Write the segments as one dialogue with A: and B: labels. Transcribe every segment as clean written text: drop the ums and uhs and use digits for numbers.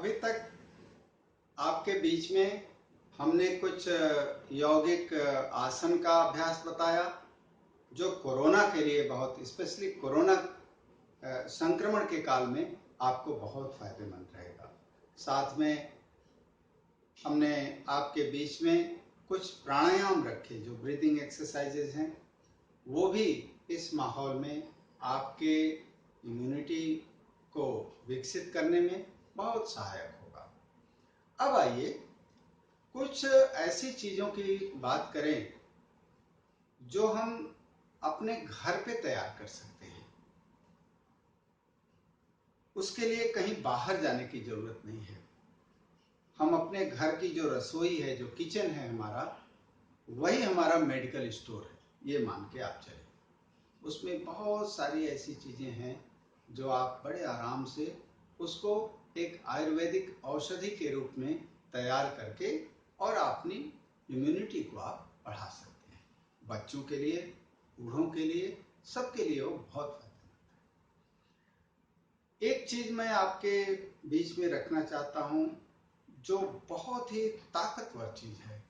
A: अभी तक आपके बीच में हमने कुछ यौगिक आसन का अभ्यास बताया जो कोरोना के लिए बहुत स्पेशली कोरोना संक्रमण के काल में आपको बहुत फायदेमंद रहेगा। साथ में हमने आपके बीच में कुछ प्राणायाम रखे जो ब्रीदिंग एक्सरसाइजेज हैं, वो भी इस माहौल में आपके इम्यूनिटी को विकसित करने में बहुत सहायक होगा। अब आइए कुछ ऐसी चीज़ों की बात करें जो हम अपने घर पे तैयार कर सकते हैं। उसके लिए कहीं बाहर जाने की ज़रूरत नहीं है। हम अपने घर की जो रसोई है, जो किचन है हमारा, वही हमारा मेडिकल स्टोर है, ये मान के आप चलें। उसमें बहुत सारी ऐसी चीज़ें हैं जो आप बड़े आराम से उसको एक आयुर्वेदिक औषधि के रूप में तैयार करके और अपनी इम्यूनिटी को आप बढ़ा सकते हैं। बच्चों के लिए, बूढ़ों के लिए, सबके लिए वो बहुत फायदेमंद है। एक चीज़ मैं आपके बीच में रखना चाहता हूँ जो बहुत ही ताकतवर चीज़ है,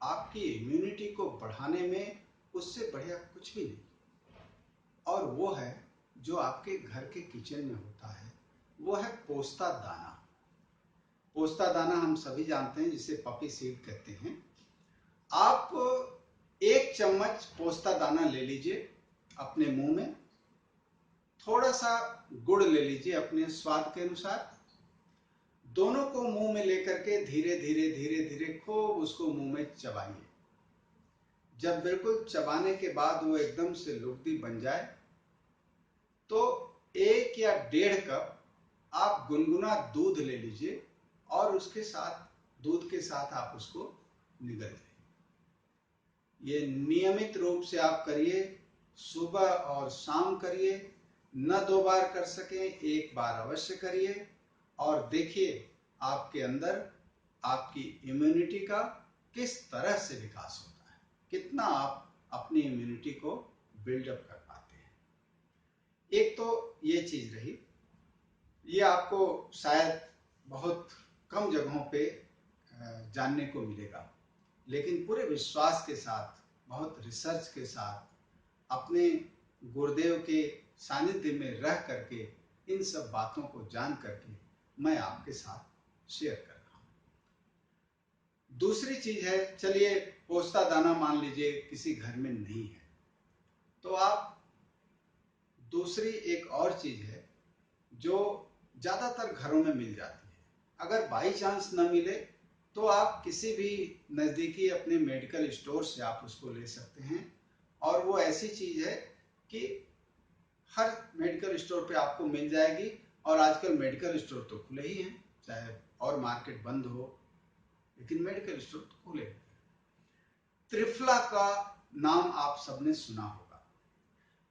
A: आपकी इम्यूनिटी को बढ़ाने में उससे बढ़िया कुछ भी नहीं, और वो है जो आपके घर के किचन में होता है, वो है पोस्ता दाना। पोस्ता दाना हम सभी जानते हैं, जिसे पपी सीड कहते हैं। आप 1 चम्मच पोस्ता दाना ले लीजिए अपने मुंह में, थोड़ा सा गुड़ ले लीजिए अपने स्वाद के अनुसार। दोनों को मुंह में लेकर के धीरे धीरे धीरे धीरे खूब उसको मुंह में चबाइए। जब बिल्कुल चबाने के बाद वो एकदम से लुगदी बन जाए तो 1 या 1.5 कप आप गुनगुना दूध ले लीजिए और उसके साथ दूध के साथ आप उसको निगल लें। ये नियमित रूप से आप करिए, सुबह और शाम करिए। न 2 बार कर सकें, 1 बार अवश्य करिए और देखिए आपके अंदर आपकी इम्यूनिटी का किस तरह से विकास होता है, कितना आप अपनी इम्यूनिटी को बिल्डअप कर पाते हैं। एक तो ये चीज रही, ये आपको शायद बहुत कम जगहों पे जानने को मिलेगा, लेकिन पूरे विश्वास के साथ, बहुत रिसर्च के साथ, अपने गुरुदेव के सानिध्य में रह करके इन सब बातों को जान करके मैं आपके साथ शेयर कर रहा हूँ। दूसरी चीज है, चलिए पोस्ता दाना मान लीजिए किसी घर में नहीं है, तो आप दूसरी एक और चीज है जो ज्यादातर घरों में मिल जाती है। अगर बाई चांस न मिले तो आप किसी भी नजदीकी अपने मेडिकल स्टोर से आप उसको ले सकते हैं। और वो ऐसी चीज है कि हर मेडिकल स्टोर पे आपको मिल जाएगी, और आजकल मेडिकल स्टोर तो खुले ही हैं, चाहे और मार्केट बंद हो, लेकिन मेडिकल स्टोर तो खुले। त्रिफला का नाम आप सबने सुना होगा,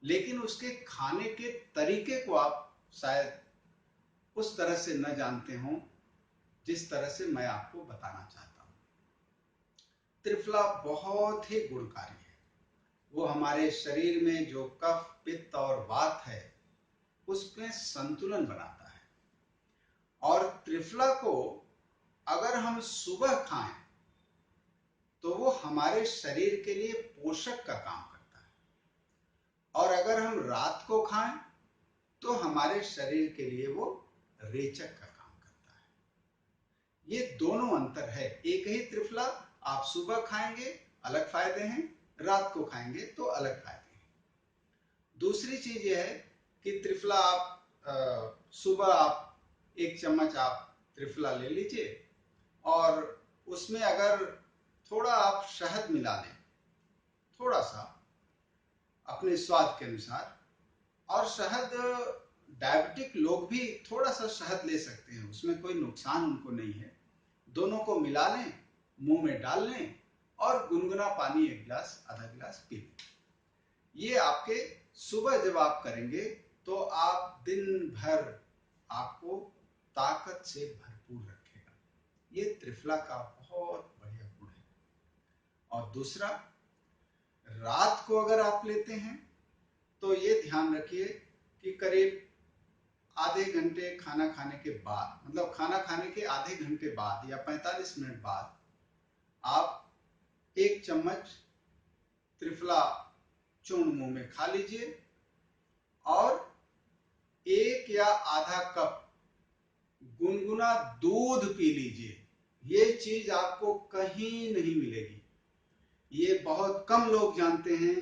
A: लेकिन उसके खाने के तरीके को आप शायद उस तरह से न जानते हो जिस तरह से मैं आपको बताना चाहता हूँ। त्रिफला बहुत ही गुणकारी है। वो हमारे शरीर में जो कफ, पित्त और वात है उसमें संतुलन बनाता है। और त्रिफला को अगर हम सुबह खाएं तो वो हमारे शरीर के लिए पोषक का काम करता है, और अगर हम रात को खाएं तो हमारे शरीर के लिए वो रेचक का काम करता है। ये दोनों अंतर है। एक ही त्रिफला आप सुबह खाएंगे अलग फायदे हैं, रात को खाएंगे तो अलग फायदे हैं। दूसरी चीज ये है कि त्रिफला आप सुबह आप 1 चम्मच आप त्रिफला ले लीजिए, और उसमें अगर थोड़ा आप शहद मिला लें, थोड़ा सा अपने स्वाद के अनुसार। और शहद डायबिटिक लोग भी थोड़ा सा शहद ले सकते हैं, उसमें कोई नुकसान उनको नहीं है। दोनों को मिला लें, मुंह में डाल लें और गुनगुना पानी 1 गिलास, आधा गिलास पी लें। ये आपके सुबह जब आप करेंगे तो आप दिन भर आपको ताकत से भरपूर रखेगा। ये त्रिफला का बहुत बढ़िया गुण है। और दूसरा, रात को अगर आप लेते हैं तो ये ध्यान रखिए कि करीब आधे घंटे खाना खाने के बाद, मतलब खाना खाने के आधे घंटे बाद या 45 मिनट बाद आप 1 चम्मच त्रिफला चूर्ण मुंह में खा लीजिए और 1 या आधा कप गुनगुना दूध पी लीजिए। ये चीज आपको कहीं नहीं मिलेगी। ये बहुत कम लोग जानते हैं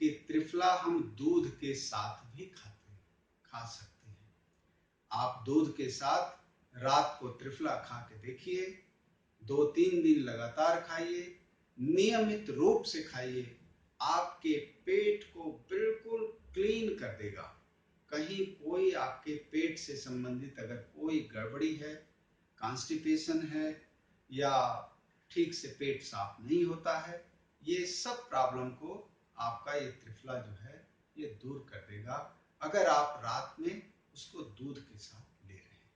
A: कि त्रिफला हम दूध के साथ भी खा सकते हैं। आप दूध के साथ रात को त्रिफला खा के देखिए, 2-3 दिन लगातार खाइए, नियमित रूप से खाइए, आपके पेट को बिल्कुल क्लीन कर देगा। कहीं कोई आपके पेट से संबंधित अगर कोई गड़बड़ी है, कॉन्स्टिपेशन है या ठीक से पेट साफ नहीं होता है, ये सब प्रॉब्लम को आपका ये त्रिफला जो है ये दूर कर देगा, अगर आप रात में उसको दूध के साथ ले रहे हैं।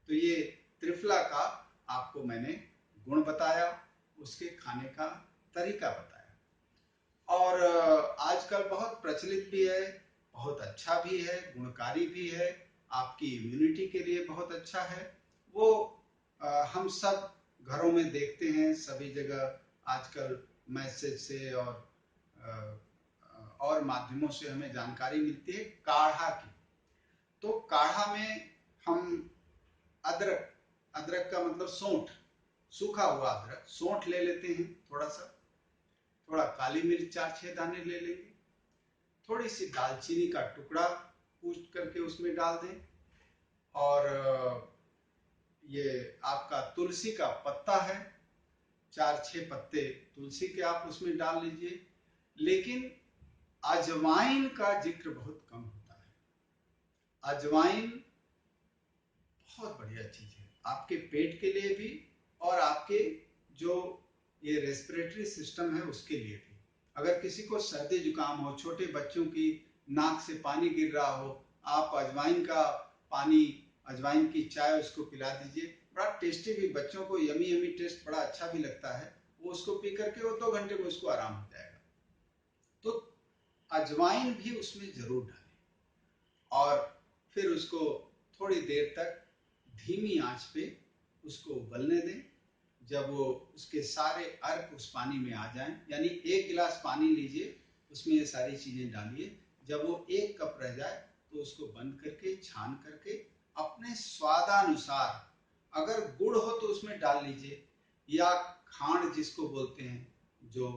A: तो ये त्रिफला का आपको मैंने गुण बताया, उसके खाने का तरीका बताया और आजकल बहुत प्रचलित भी है, बहुत अच्छा भी है, गुणकारी भी है, आपकी इम्यूनिटी के लिए बहुत अच्छा है। वो हम सब घरों में देखते हैं, सभी जगह आजकल मैसेज से और माध्यमों से हमें जानकारी मिलती है काढ़ा की। तो काढ़ा में हम अदरक, अदरक का मतलब सौंठ, सूखा हुआ अदरक, सौंठ ले लेते हैं, थोड़ा काली मिर्च 4-6 दाने ले लेंगे, थोड़ी सी दालचीनी का टुकड़ा कूच करके उसमें डाल दें और ये आपका तुलसी का पत्ता है, 4-6 पत्ते तुलसी के आप उसमें डाल लीजिए। लेकिन अजवाइन का जिक्र बहुत कम होता है। अजवाइन बहुत बढ़िया चीज है आपके पेट के लिए भी और आपके जो ये रेस्पिरेटरी सिस्टम है उसके लिए भी। अगर किसी को सर्दी जुकाम हो, छोटे बच्चों की नाक से पानी गिर रहा हो, आप अजवाइन का पानी, अजवाइन की चाय उसको पिला दीजिए। बड़ा टेस्टी भी, बच्चों को यमी यमी टेस्ट बड़ा अच्छा भी लगता है। वो उसको पी करके वो 2 घंटे में उसको आराम हो जाएगा। तो अजवाइन भी उसमें जरूर डालें और फिर उसको थोड़ी देर तक धीमी आंच पे उसको उबलने दें। जब वो उसके सारे अर्क उस पानी में आ जाएं, यानी 1 गिलास पानी लीजिए, उसमें ये सारी चीजें डालिए। जब वो 1 कप रह जाए तो उसको बंद करके छान करके अपने स्वादानुसार, अगर गुड़ हो तो उसमें डाल लीजिए या खांड जिसको बोलते हैं, जो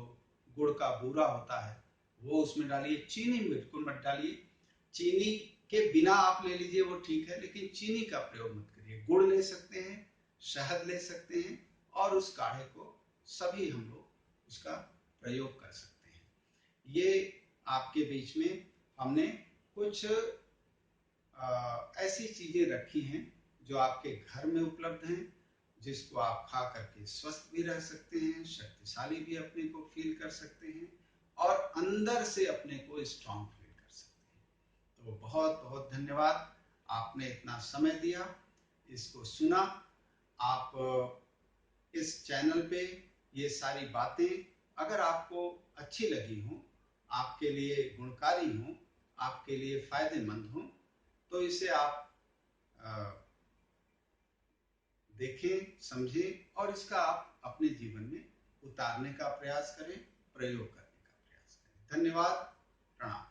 A: गुड़ का बूरा होता है, वो उसमें डालिए। चीनी बिल्कुल मत डालिए, चीनी के बिना आप ले लीजिए वो ठीक है, लेकिन चीनी का प्रयोग मत करिए। गुड़ ले सकते हैं, शहद ले सकते हैं और उस काढ़े को सभी हम लोग उसका प्रयोग कर सकते हैं। ये आपके बीच में हमने कुछ ऐसी चीजें रखी हैं जो आपके घर में उपलब्ध हैं, जिसको आप खा करके स्वस्थ भी रह सकते हैं, शक्तिशाली भी अपने को फील कर सकते हैं और अंदर से अपने को स्ट्रांग फील कर सकते हैं। तो बहुत बहुत धन्यवाद, आपने इतना समय दिया, इसको सुना। आप इस चैनल पे ये सारी बातें अगर आपको अच्छी लगी हों, आपके लिए गुणकारी हों, आपके लिए फायदेमंद हों, तो इसे आप देखें, समझें और इसका आप अपने जीवन में उतारने का प्रयास करें, प्रयोग करने का प्रयास करें। धन्यवाद, प्रणाम।